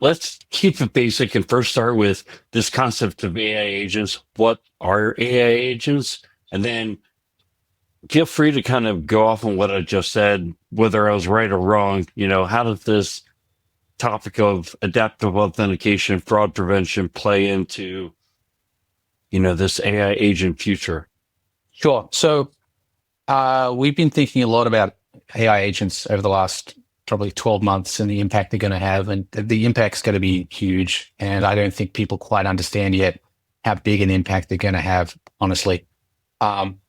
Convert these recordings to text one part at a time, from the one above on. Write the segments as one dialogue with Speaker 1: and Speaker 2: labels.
Speaker 1: let's keep it basic and first start with this concept of AI agents. What are AI agents? And then feel free to kind of go off on what I just said, whether I was right or wrong. How does this topic of adaptive authentication, fraud prevention play into, this AI agent future?
Speaker 2: Sure. So we've been thinking a lot about AI agents over the last probably 12 months and the impact they're going to have. And the impact's going to be huge. And I don't think people quite understand yet how big an impact they're going to have, honestly. Um,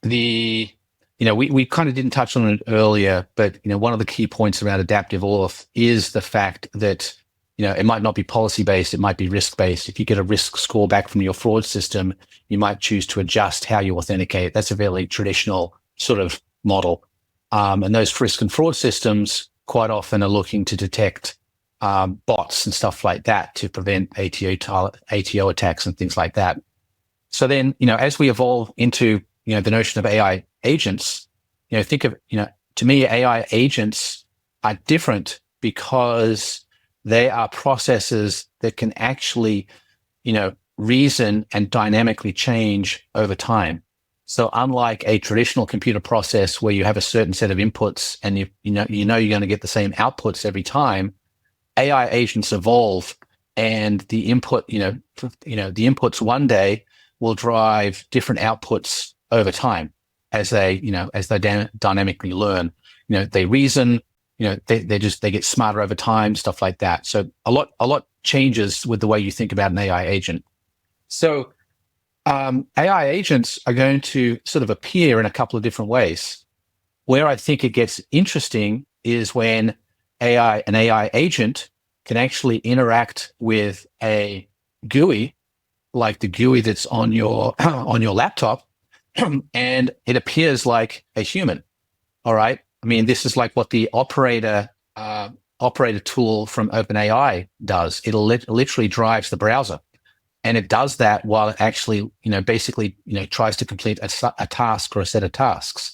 Speaker 2: the we kind of didn't touch on it earlier, but one of the key points around adaptive auth is the fact that it might not be policy based, it might be risk based. If you get a risk score back from your fraud system, you might choose to adjust how you authenticate. That's a very traditional sort of model, and those risk and fraud systems quite often are looking to detect bots and stuff like that to prevent ATO attacks and things like that. So then, as we evolve into the notion of AI agents, think of, to me, AI agents are different because they are processes that can actually, reason and dynamically change over time. So unlike a traditional computer process where you have a certain set of inputs and you're going to get the same outputs every time, AI agents evolve, and the the inputs one day will drive different outputs over time as they dynamically learn. They reason. They get smarter over time, stuff like that. So a lot changes with the way you think about an AI agent. So AI agents are going to sort of appear in a couple of different ways. Where I think it gets interesting is when an AI agent can actually interact with a GUI, like the GUI that's on your on your laptop, and it appears like a human. All right. I mean, this is like what the operator tool from OpenAI does. It'll literally drives the browser, and it does that while it actually, basically, tries to complete a task or a set of tasks.